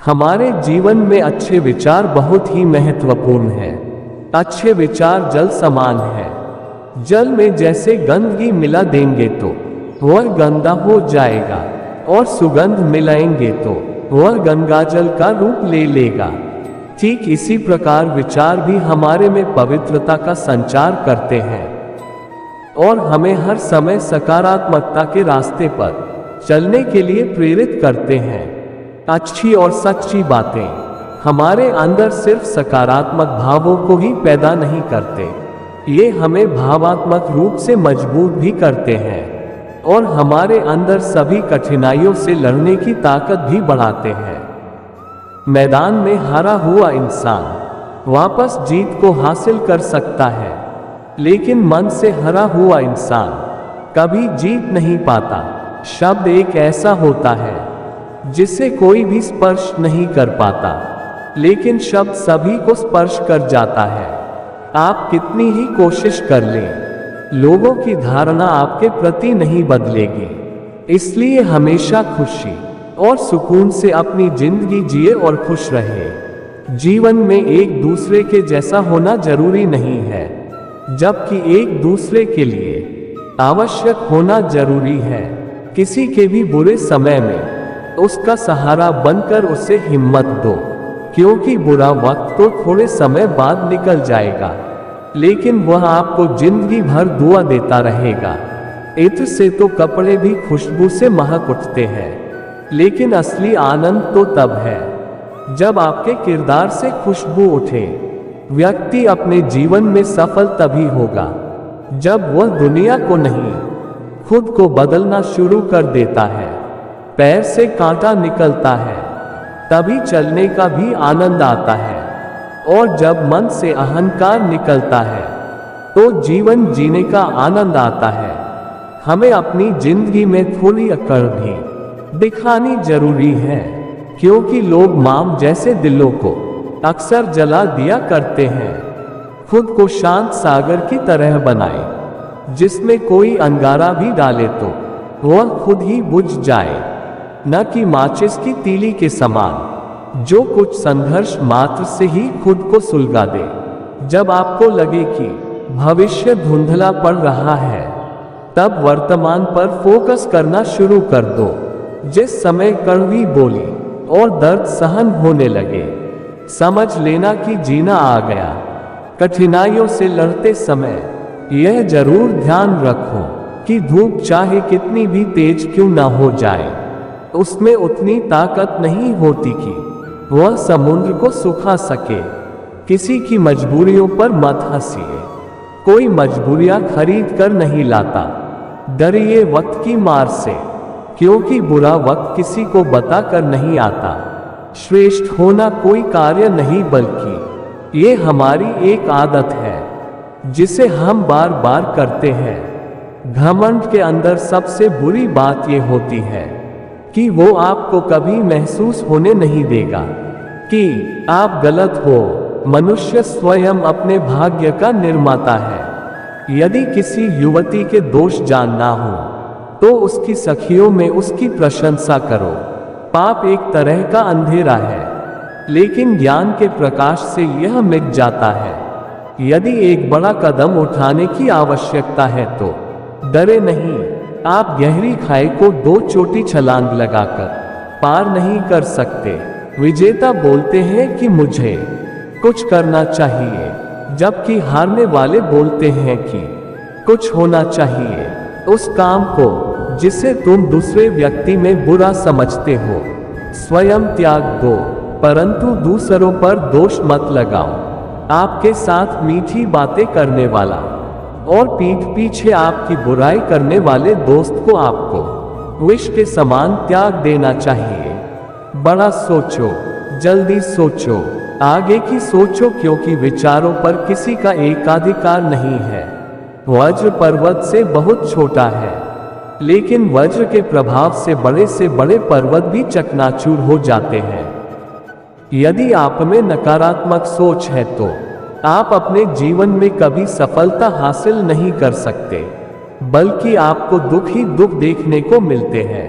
हमारे जीवन में अच्छे विचार बहुत ही महत्वपूर्ण है। अच्छे विचार जल समान है। जल में जैसे गंदगी मिला देंगे तो वह गंदा हो जाएगा और सुगंध मिलाएंगे तो वह गंगाजल का रूप ले लेगा। ठीक इसी प्रकार विचार भी हमारे में पवित्रता का संचार करते हैं और हमें हर समय सकारात्मकता के रास्ते पर चलने के लिए प्रेरित करते हैं। अच्छी और सच्ची बातें हमारे अंदर सिर्फ सकारात्मक भावों को ही पैदा नहीं करते, ये हमें भावात्मक रूप से मजबूत भी करते हैं और हमारे अंदर सभी कठिनाइयों से लड़ने की ताकत भी बढ़ाते हैं। मैदान में हारा हुआ इंसान वापस जीत को हासिल कर सकता है, लेकिन मन से हरा हुआ इंसान कभी जीत नहीं पाता। शब्द एक ऐसा होता है जिसे कोई भी स्पर्श नहीं कर पाता, लेकिन शब्द सभी को स्पर्श कर जाता है। आप कितनी ही कोशिश कर लें, लोगों की धारणा आपके प्रति नहीं बदलेगी। इसलिए हमेशा खुशी और सुकून से अपनी जिंदगी जिए और खुश रहे। जीवन में एक दूसरे के जैसा होना जरूरी नहीं है, जबकि एक दूसरे के लिए आवश्यक होना जरूरी है। किसी के भी बुरे समय में उसका सहारा बनकर उसे हिम्मत दो, क्योंकि बुरा वक्त तो थोड़े समय बाद निकल जाएगा, लेकिन वह आपको जिंदगी भर दुआ देता रहेगा। इत्र से तो कपड़े भी खुशबू से महक उठते हैं, लेकिन असली आनंद तो तब है जब आपके किरदार से खुशबू उठे। व्यक्ति अपने जीवन में सफल तभी होगा जब वह दुनिया को नहीं, खुद को बदलना शुरू कर देता है। पैर से कांटा निकलता है तभी चलने का भी आनंद आता है, और जब मन से अहंकार निकलता है तो जीवन जीने का आनंद आता है। हमें अपनी जिंदगी में थोड़ी अकड़ भी दिखानी जरूरी है, क्योंकि लोग माम जैसे दिलों को अक्सर जला दिया करते हैं। खुद को शांत सागर की तरह बनाए, जिसमें कोई अंगारा भी डाले तो वह खुद ही बुझ जाए, न कि माचिस की तीली के समान जो कुछ संघर्ष मात्र से ही खुद को सुलगा दे। जब आपको लगे कि भविष्य धुंधला पड़ रहा है, तब वर्तमान पर फोकस करना शुरू कर दो। जिस समय कड़वी बोली और दर्द सहन होने लगे, समझ लेना कि जीना आ गया। कठिनाइयों से लड़ते समय यह जरूर ध्यान रखो कि धूप चाहे कितनी भी तेज क्यों ना हो जाए, उसमें उतनी ताकत नहीं होती कि वह समुद्र को सुखा सके। किसी की मजबूरियों पर मत हंसिए, कोई मजबूरियां खरीद कर नहीं लाता। डरिए वक्त की मार से, क्योंकि बुरा वक्त किसी को बता कर नहीं आता। श्रेष्ठ होना कोई कार्य नहीं, बल्कि ये हमारी एक आदत है जिसे हम बार बार करते हैं। घमंड के अंदर सबसे बुरी बात ये होती है कि वो आपको कभी महसूस होने नहीं देगा कि आप गलत हो। मनुष्य स्वयं अपने भाग्य का निर्माता है। यदि किसी युवती के दोष जानना हो तो उसकी सखियों में उसकी प्रशंसा करो। पाप एक तरह का अंधेरा है, लेकिन ज्ञान के प्रकाश से यह मिट जाता है। यदि एक बड़ा कदम उठाने की आवश्यकता है तो डरे नहीं। आप गहरी खाई को 2 छोटी छलांग लगाकर पार नहीं कर सकते। विजेता बोलते हैं कि मुझे कुछ करना चाहिए, जबकि हारने वाले बोलते हैं कि कुछ होना चाहिए। उस काम को जिसे तुम दूसरे व्यक्ति में बुरा समझते हो स्वयं त्याग दो, परंतु दूसरों पर दोष मत लगाओ। आपके साथ मीठी बातें करने वाला और पीठ पीछे आपकी बुराई करने वाले दोस्त को आपको विष के समान त्याग देना चाहिए। बड़ा सोचो, जल्दी सोचो, आगे की सोचो, क्योंकि विचारों पर किसी का एकाधिकार नहीं है। वज्र पर्वत से बहुत छोटा है, लेकिन वज्र के प्रभाव से बड़े पर्वत भी चकनाचूर हो जाते हैं। यदि आप में नकारात्मक सोच है तो आप अपने जीवन में कभी सफलता हासिल नहीं कर सकते, बल्कि आपको दुख ही दुख देखने को मिलते हैं।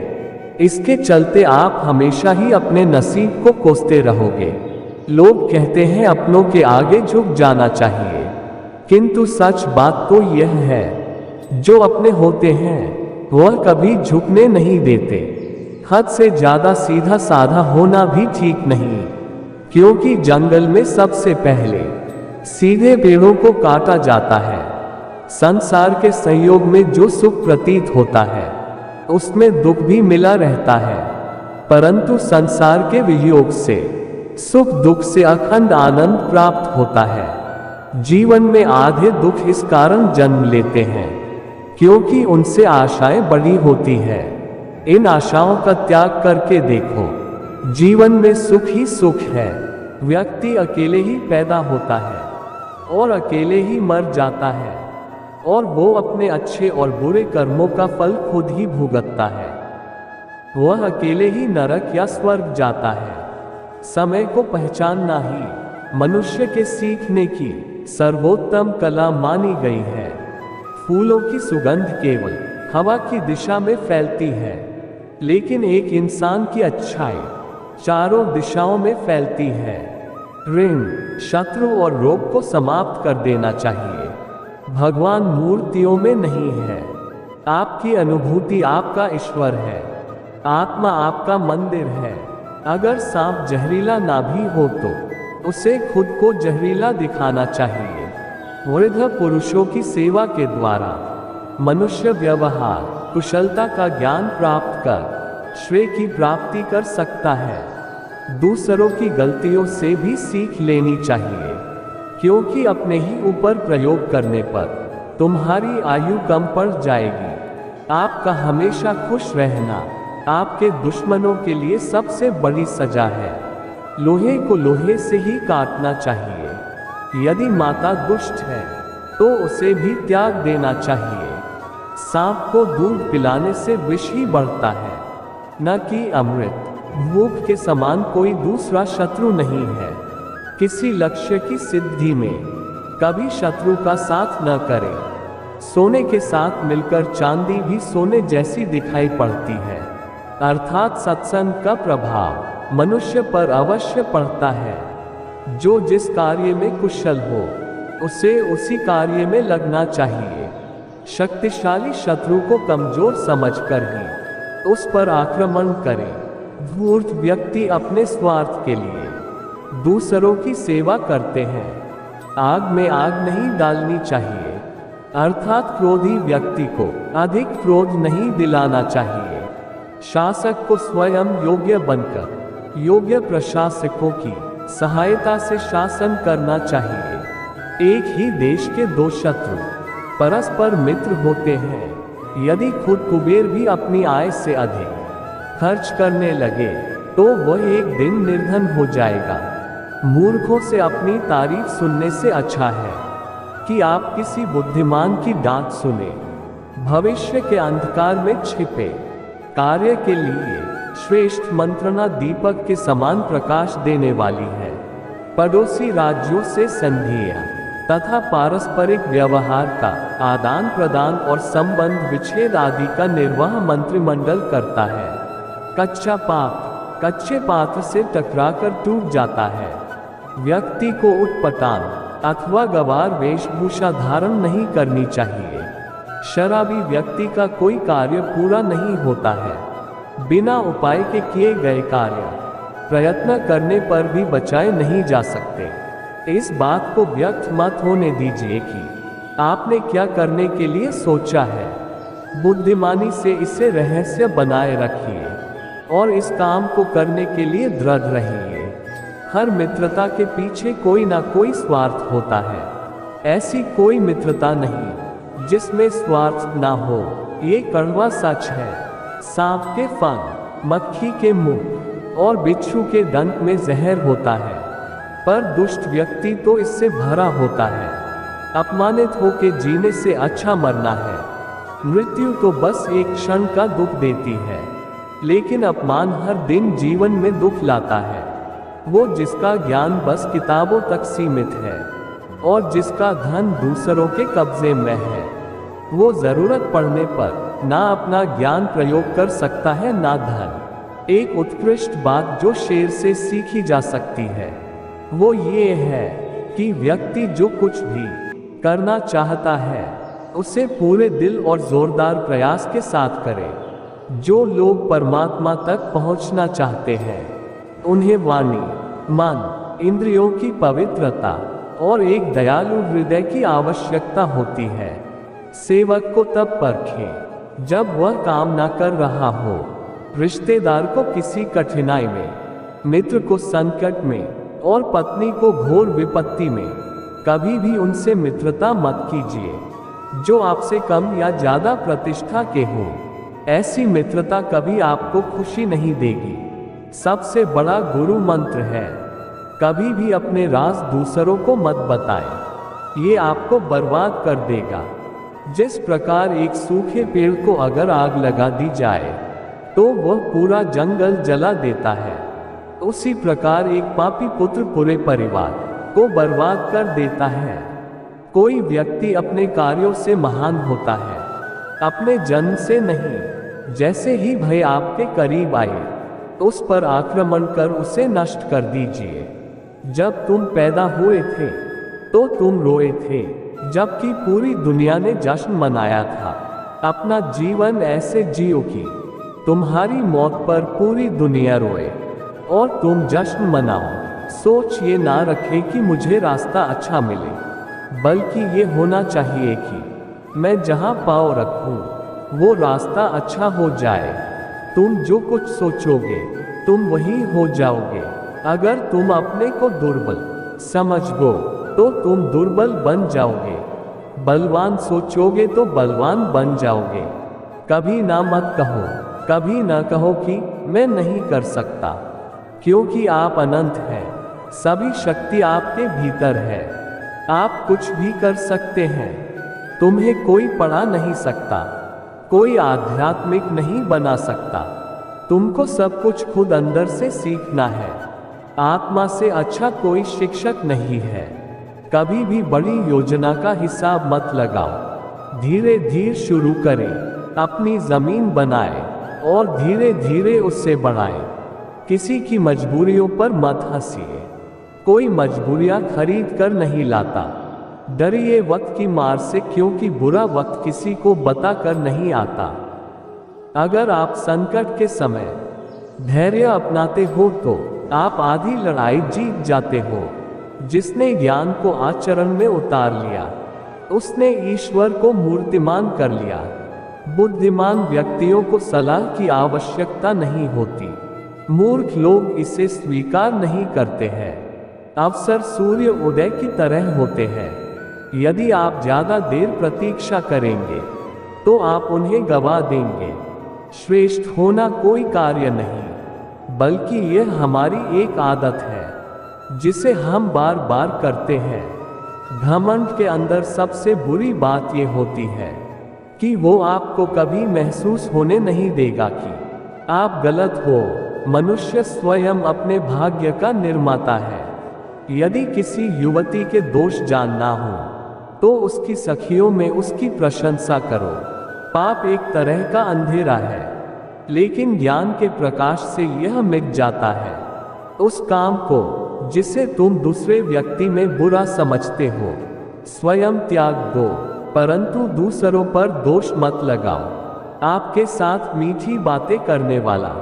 इसके चलते आप हमेशा ही अपने नसीब को कोसते रहोगे। लोग कहते हैं अपनों के आगे झुक जाना चाहिए, किंतु सच बात तो यह है, जो अपने होते हैं वह कभी झुकने नहीं देते। हद से ज्यादा सीधा साधा होना भी ठीक नहीं, क्योंकि जंगल में सबसे पहले सीधे पेड़ों को काटा जाता है। संसार के संयोग में जो सुख प्रतीत होता है उसमें दुख भी मिला रहता है, परंतु संसार के वियोग से सुख दुख से अखंड आनंद प्राप्त होता है। जीवन में आधे दुख इस कारण जन्म लेते हैं क्योंकि उनसे आशाएं बड़ी होती है। इन आशाओं का त्याग करके देखो, जीवन में सुख ही सुख है। व्यक्ति अकेले ही पैदा होता है और अकेले ही मर जाता है, और वो अपने अच्छे और बुरे कर्मों का फल खुद ही भुगतता है। वह अकेले ही नरक या स्वर्ग जाता है। समय को पहचानना ही मनुष्य के सीखने की सर्वोत्तम कला मानी गई है। फूलों की सुगंध केवल हवा की दिशा में फैलती है, लेकिन एक इंसान की अच्छाई चारों दिशाओं में फैलती है। ऋण, शत्रु और रोग को समाप्त कर देना चाहिए। भगवान मूर्तियों में नहीं है। आपकी अनुभूति आपका ईश्वर है। आत्मा आपका मंदिर है। अगर सांप जहरीला ना भी हो तो उसे खुद को जहरीला दिखाना चाहिए। वृद्ध पुरुषों की सेवा के द्वारा मनुष्य व्यवहार कुशलता का ज्ञान प्राप्त कर श्रेय की प्राप्ति कर सकता है। दूसरों की गलतियों से भी सीख लेनी चाहिए, क्योंकि अपने ही ऊपर प्रयोग करने पर तुम्हारी आयु कम पड़ जाएगी। आपका हमेशा खुश रहना आपके दुश्मनों के लिए सबसे बड़ी सजा है। लोहे को लोहे से ही काटना चाहिए। यदि माता दुष्ट है तो उसे भी त्याग देना चाहिए। सांप को दूध पिलाने से विष ही बढ़ता है, न कि अमृत। भूख के समान कोई दूसरा शत्रु नहीं है। किसी लक्ष्य की सिद्धि में कभी शत्रु का साथ न करें। सोने के साथ मिलकर चांदी भी सोने जैसी दिखाई पड़ती है। अर्थात सत्संग का प्रभाव मनुष्य पर अवश्य पड़ता है। जो जिस कार्य में कुशल हो उसे उसी कार्य में लगना चाहिए। शक्तिशाली शत्रु को कमजोर समझकर ही उस पर आक्रमण करे। धूर्त व्यक्ति अपने स्वार्थ के लिए दूसरों की सेवा करते हैं। आग में आग नहीं डालनी चाहिए, अर्थात क्रोधी व्यक्ति को अधिक क्रोध नहीं दिलाना चाहिए। शासक को स्वयं योग्य बनकर योग्य प्रशासकों की सहायता से शासन करना चाहिए। एक ही देश के दो शत्रु परस्पर मित्र होते हैं। यदि खुद कुबेर भी अपनी आय से अधिक खर्च करने लगे तो वह एक दिन निर्धन हो जाएगा। मूर्खों से अपनी तारीफ सुनने से अच्छा है कि आप किसी बुद्धिमान की डांट सुने। भविष्य के अंधकार में छिपे कार्य के लिए श्रेष्ठ मंत्रणा दीपक के समान प्रकाश देने वाली है। पड़ोसी राज्यों से संधियां तथा पारस्परिक व्यवहार का आदान प्रदान और संबंध विच्छेद आदि का निर्वाह मंत्रिमंडल करता है। कच्चा पात्र कच्चे पात्र से टकराकर टूट जाता है। व्यक्ति को उटपटांग अथवा गवार वेशभूषा धारण नहीं करनी चाहिए। शराबी व्यक्ति का कोई कार्य पूरा नहीं होता है। बिना उपाय के किए गए कार्य प्रयत्न करने पर भी बचाए नहीं जा सकते। इस बात को व्यक्त मत होने दीजिए कि आपने क्या करने के लिए सोचा है। बुद्धिमानी से इसे रहस्य बनाए रखिए और इस काम को करने के लिए दृढ़ रहिए। हर मित्रता के पीछे कोई ना कोई स्वार्थ होता है। ऐसी कोई मित्रता नहीं जिसमें स्वार्थ ना हो, ये कड़वा सच है। सांप के फंग, मक्खी के मुंह और बिच्छू के डंक में जहर होता है, पर दुष्ट व्यक्ति तो इससे भरा होता है। अपमानित होके जीने से अच्छा मरना है। मृत्यु तो बस एक क्षण का दुख देती है, लेकिन अपमान हर दिन जीवन में दुख लाता है। वो जिसका ज्ञान बस किताबों तक सीमित है और जिसका धन दूसरों के कब्जे में है, वो जरूरत पड़ने पर ना अपना ज्ञान प्रयोग कर सकता है ना धन। एक उत्कृष्ट बात जो शेर से सीखी जा सकती है वो ये है कि व्यक्ति जो कुछ भी करना चाहता है उसे पूरे दिल और जोरदार प्रयास के साथ करे। जो लोग परमात्मा तक पहुंचना चाहते हैं उन्हें वाणी, मन, इंद्रियों की पवित्रता और एक दयालु हृदय की आवश्यकता होती है। सेवक को तब परखें जब वह काम ना कर रहा हो, रिश्तेदार को किसी कठिनाई में, मित्र को संकट में और पत्नी को घोर विपत्ति में। कभी भी उनसे मित्रता मत कीजिए जो आपसे कम या ज्यादा प्रतिष्ठा के हो। ऐसी मित्रता कभी आपको खुशी नहीं देगी। सबसे बड़ा गुरु मंत्र है, कभी भी अपने राज दूसरों को मत बताएं, ये आपको बर्बाद कर देगा। जिस प्रकार एक सूखे पेड़ को अगर आग लगा दी जाए तो वह पूरा जंगल जला देता है, उसी प्रकार एक पापी पुत्र पूरे परिवार को बर्बाद कर देता है। कोई व्यक्ति अपने कार्यों से महान होता है, अपने जन्म से नहीं। जैसे ही भय आपके करीब आए उस पर आक्रमण कर उसे नष्ट कर दीजिए। जब तुम पैदा हुए थे तो तुम रोए थे, जबकि पूरी दुनिया ने जश्न मनाया था। अपना जीवन ऐसे जियो कि तुम्हारी मौत पर पूरी दुनिया रोए और तुम जश्न मनाओ। सोच ये ना रखे कि मुझे रास्ता अच्छा मिले, बल्कि ये होना चाहिए कि मैं जहाँ पाँव रखूं वो रास्ता अच्छा हो जाए। तुम जो कुछ सोचोगे तुम वही हो जाओगे। अगर तुम अपने को दुर्बल समझो तो तुम दुर्बल बन जाओगे। बलवान सोचोगे तो बलवान बन जाओगे। कभी ना मत कहो, कभी ना कहो कि मैं नहीं कर सकता, क्योंकि आप अनंत हैं। सभी शक्ति आपके भीतर है, आप कुछ भी कर सकते हैं। तुम्हें कोई पढ़ा नहीं सकता, कोई आध्यात्मिक नहीं बना सकता। तुमको सब कुछ खुद अंदर से सीखना है। आत्मा से अच्छा कोई शिक्षक नहीं है। कभी भी बड़ी योजना का हिसाब मत लगाओ, धीरे धीरे शुरू करें। अपनी जमीन बनाएं और धीरे धीरे उससे बढ़ाएं। किसी की मजबूरियों पर मत हंसिए, कोई मजबूरियां खरीद कर नहीं लाता। डरिए वक्त की मार से, क्योंकि बुरा वक्त किसी को बता कर नहीं आता। अगर आप संकट के समय धैर्य अपनाते हो तो आप आधी लड़ाई जीत जाते हो। जिसने ज्ञान को आचरण में उतार लिया उसने ईश्वर को मूर्तिमान कर लिया। बुद्धिमान व्यक्तियों को सलाह की आवश्यकता नहीं होती, मूर्ख लोग इसे स्वीकार नहीं करते हैं। अवसर सूर्य उदय की तरह होते हैं, यदि आप ज्यादा देर प्रतीक्षा करेंगे तो आप उन्हें गवा देंगे। श्रेष्ठ होना कोई कार्य नहीं, बल्कि यह हमारी एक आदत है जिसे हम बार बार करते हैं। घमंड के अंदर सबसे बुरी बात यह होती है कि वो आपको कभी महसूस होने नहीं देगा कि आप गलत हो। मनुष्य स्वयं अपने भाग्य का निर्माता है। यदि किसी युवती के दोष जानना हो तो उसकी सखियों में उसकी प्रशंसा करो। पाप एक तरह का अंधेरा है, लेकिन ज्ञान के प्रकाश से यह मिट जाता है। उस काम को जिसे तुम दूसरे व्यक्ति में बुरा समझते हो स्वयं त्याग दो, परंतु दूसरों पर दोष मत लगाओ। आपके साथ मीठी बातें करने वाला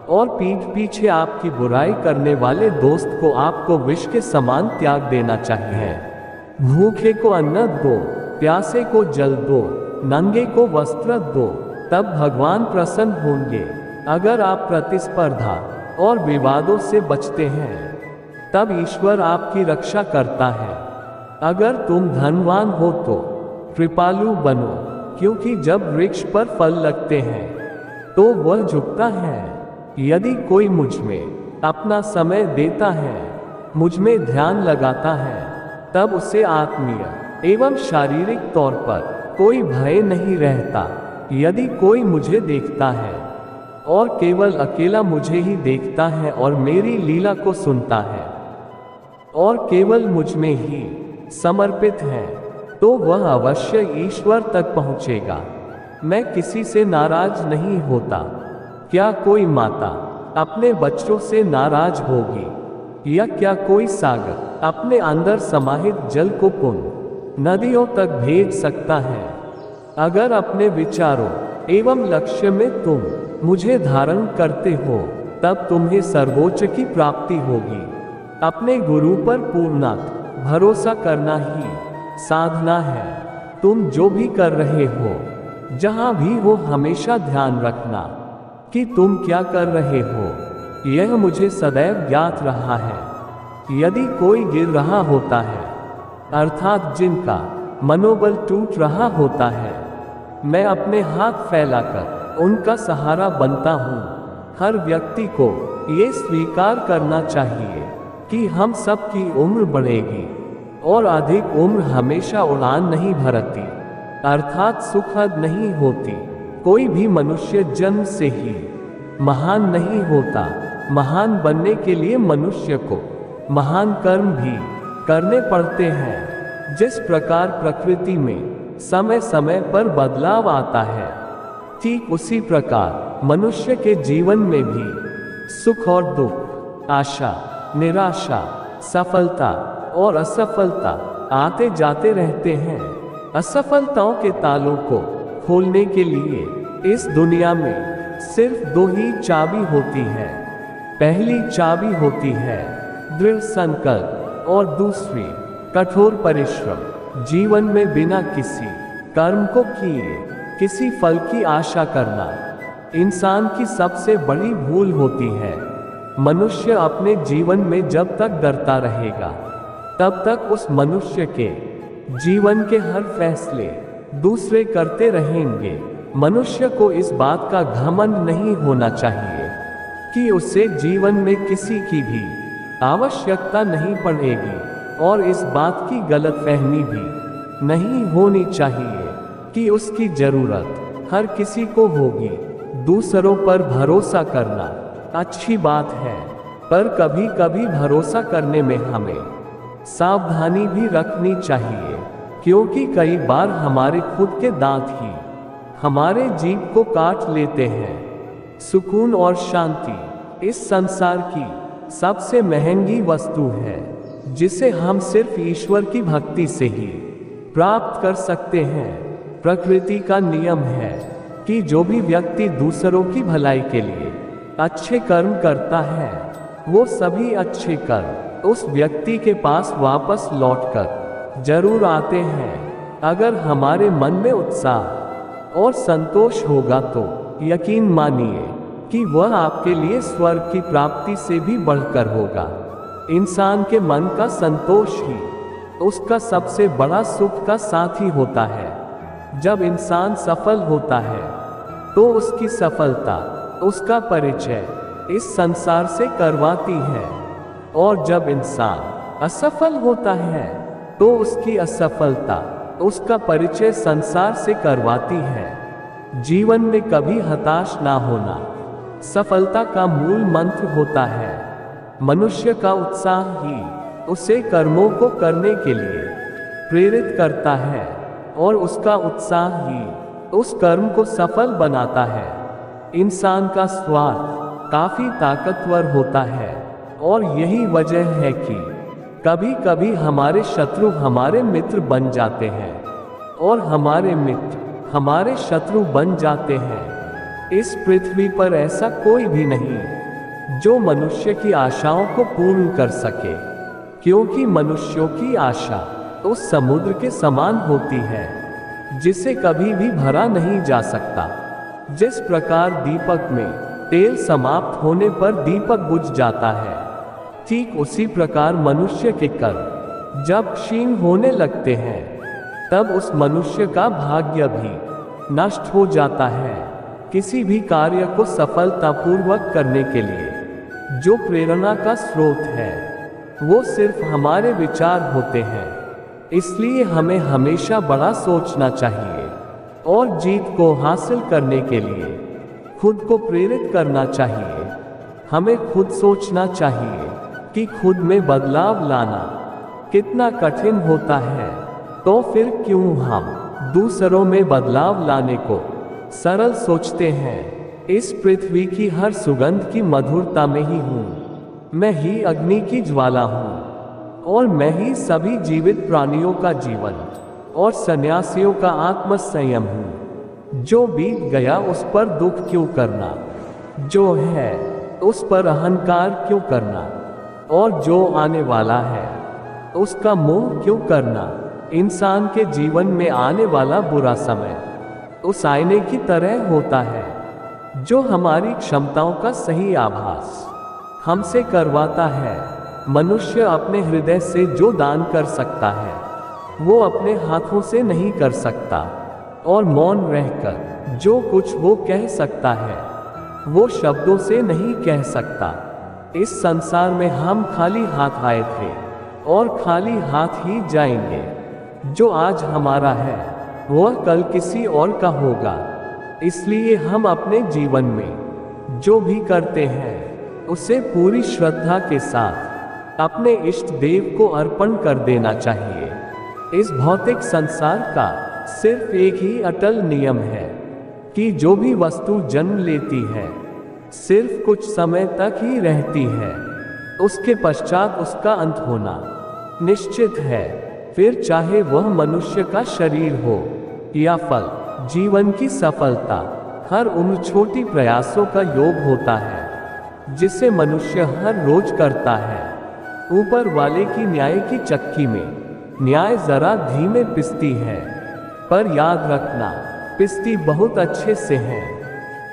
और पीठ पीछे आपकी बुराई करने वाले दोस्त को आपको विष के समान त्याग देना चाहिए। भूखे को अन्न दो, प्यासे को जल दो, नंगे को वस्त्र दो, तब भगवान प्रसन्न होंगे। अगर आप प्रतिस्पर्धा और विवादों से बचते हैं तब ईश्वर आपकी रक्षा करता है। अगर तुम धनवान हो तो कृपालु बनो, क्योंकि जब वृक्ष पर फल लगते हैं तो वह झुकता है। यदि कोई मुझ में अपना समय देता है, मुझ में ध्यान लगाता है, तब उसे आत्मीय एवं शारीरिक तौर पर कोई भय नहीं रहता। यदि कोई मुझे देखता है और केवल अकेला मुझे ही देखता है और मेरी लीला को सुनता है और केवल मुझ में ही समर्पित है, तो वह अवश्य ईश्वर तक पहुँचेगा। मैं किसी से नाराज नहीं होता। क्या कोई माता अपने बच्चों से नाराज होगी, या क्या कोई सागर अपने अंदर समाहित जल को पुण्य नदियों तक भेज सकता है? अगर अपने विचारों एवं लक्ष्य में तुम मुझे धारण करते हो, तब तुम्हें सर्वोच्च की प्राप्ति होगी। अपने गुरु पर पूर्णतः भरोसा करना ही साधना है। तुम जो भी कर रहे हो, जहां भी हो, हमेशा ध्यान रखना कि तुम क्या कर रहे हो। यह मुझे सदैव ज्ञात रहा है। यदि कोई गिर रहा होता है, अर्थात जिनका मनोबल टूट रहा होता है, मैं अपने हाथ फैलाकर उनका सहारा बनता हूँ। हर व्यक्ति को ये स्वीकार करना चाहिए कि हम सब की उम्र बढ़ेगी और अधिक उम्र हमेशा उड़ान नहीं भरती, अर्थात सुखद नहीं होती। कोई भी मनुष्य जन्म से ही महान नहीं होता। महान बनने के लिए मनुष्य को महान कर्म भी करने पड़ते हैं। जिस प्रकार प्रकृति में समय समय पर बदलाव आता है, ठीक उसी प्रकार मनुष्य के जीवन में भी सुख और दुख, आशा, निराशा, सफलता और असफलता आते जाते रहते हैं। असफलताओं के तालों को खोलने के लिए इस दुनिया में सिर्फ दो ही चाबी होती है। पहली चाबी होती है दृढ़ संकल्प और दूसरी कठोर परिश्रम। जीवन में बिना किसी कर्म को किए किसी फल की आशा करना इंसान की सबसे बड़ी भूल होती है। मनुष्य अपने जीवन में जब तक डरता रहेगा, तब तक उस मनुष्य के जीवन के हर फैसले दूसरे करते रहेंगे। मनुष्य को इस बात का घमंड नहीं होना चाहिए कि उसे जीवन में किसी की भी आवश्यकता नहीं पड़ेगी, और इस बात की गलतफहमी भी नहीं होनी चाहिए कि उसकी जरूरत हर किसी को होगी। दूसरों पर भरोसा करना अच्छी बात है, पर कभी कभी भरोसा करने में हमें सावधानी भी रखनी चाहिए, क्योंकि कई बार हमारे खुद के दांत ही हमारे जीभ को काट लेते हैं। सुकून और शांति इस संसार की सबसे महंगी वस्तु है, जिसे हम सिर्फ ईश्वर की भक्ति से ही प्राप्त कर सकते हैं। प्रकृति का नियम है कि जो भी व्यक्ति दूसरों की भलाई के लिए अच्छे कर्म करता है, वो सभी अच्छे कर्म उस व्यक्ति के पास वापस लौटकर जरूर आते हैं। अगर हमारे मन में उत्साह और संतोष होगा, तो यकीन मानिए कि वह आपके लिए स्वर्ग की प्राप्ति से भी बढ़कर होगा। इंसान के मन का संतोष ही उसका सबसे बड़ा सुख का साथी होता है। जब इंसान सफल होता है, तो उसकी सफलता उसका परिचय इस संसार से करवाती है, और जब इंसान असफल होता है, तो उसकी असफलता उसका परिचय संसार से करवाती है। जीवन में कभी हताश ना होना सफलता का मूल मंत्र होता है। मनुष्य का उत्साह ही उसे कर्मों को करने के लिए प्रेरित करता है, और उसका उत्साह ही उस कर्म को सफल बनाता है। इंसान का स्वार्थ काफी ताकतवर होता है, और यही वजह है कि कभी कभी हमारे शत्रु हमारे मित्र बन जाते हैं, और हमारे मित्र हमारे शत्रु बन जाते हैं। इस पृथ्वी पर ऐसा कोई भी नहीं जो मनुष्य की आशाओं को पूर्ण कर सके, क्योंकि मनुष्यों की आशा उस समुद्र के समान होती है, जिसे कभी भी भरा नहीं जा सकता। जिस प्रकार दीपक में तेल समाप्त होने पर दीपक बुझ जाता है, ठीक उसी प्रकार मनुष्य के कर्म जब क्षीण होने लगते हैं, तब उस मनुष्य का भाग्य भी नष्ट हो जाता है। किसी भी कार्य को सफलतापूर्वक करने के लिए जो प्रेरणा का स्रोत है, वो सिर्फ हमारे विचार होते हैं। इसलिए हमें हमेशा बड़ा सोचना चाहिए, और जीत को हासिल करने के लिए खुद को प्रेरित करना चाहिए। हमें खुद सोचना चाहिए कि खुद में बदलाव लाना कितना कठिन होता है, तो फिर क्यों हम दूसरों में बदलाव लाने को सरल सोचते हैं। इस पृथ्वी की हर सुगंध की मधुरता में ही हूँ। मैं ही अग्नि की ज्वाला हूँ और मैं ही सभी जीवित प्राणियों का जीवन और सन्यासियों का आत्म संयम हूँ। जो बीत गया उस पर दुख क्यों करना, जो है उस पर अहंकार क्यों करना, और जो आने वाला है उसका मोह क्यों करना। इंसान के जीवन में आने वाला बुरा समय उस आईने की तरह होता है जो हमारी क्षमताओं का सही आभास हमसे करवाता है। मनुष्य अपने हृदय से जो दान कर सकता है वो अपने हाथों से नहीं कर सकता, और मौन रहकर जो कुछ वो कह सकता है वो शब्दों से नहीं कह सकता। इस संसार में हम खाली हाथ आए थे और खाली हाथ ही जाएंगे। जो आज हमारा है वह कल किसी और का होगा। इसलिए हम अपने जीवन में जो भी करते हैं उसे पूरी श्रद्धा के साथ अपने इष्ट देव को अर्पण कर देना चाहिए। इस भौतिक संसार का सिर्फ एक ही अटल नियम है कि जो भी वस्तु जन्म लेती है सिर्फ कुछ समय तक ही रहती है, उसके पश्चात उसका अंत होना निश्चित है। फिर चाहे वह मनुष्य का शरीर हो या फल, जीवन की सफलता हर उन छोटी प्रयासों का योग होता है जिसे मनुष्य हर रोज करता है। ऊपर वाले की न्याय की चक्की में न्याय जरा धीमे पिसती है, पर याद रखना पिसती बहुत अच्छे से है।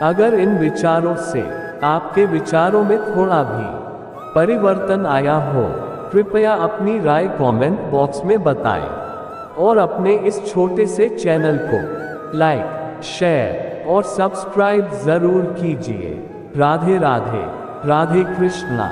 अगर इन विचारों से आपके विचारों में थोड़ा भी परिवर्तन आया हो, कृपया अपनी राय कमेंट बॉक्स में बताएं और अपने इस छोटे से चैनल को लाइक, शेयर और सब्सक्राइब जरूर कीजिए। राधे राधे, राधे कृष्णा।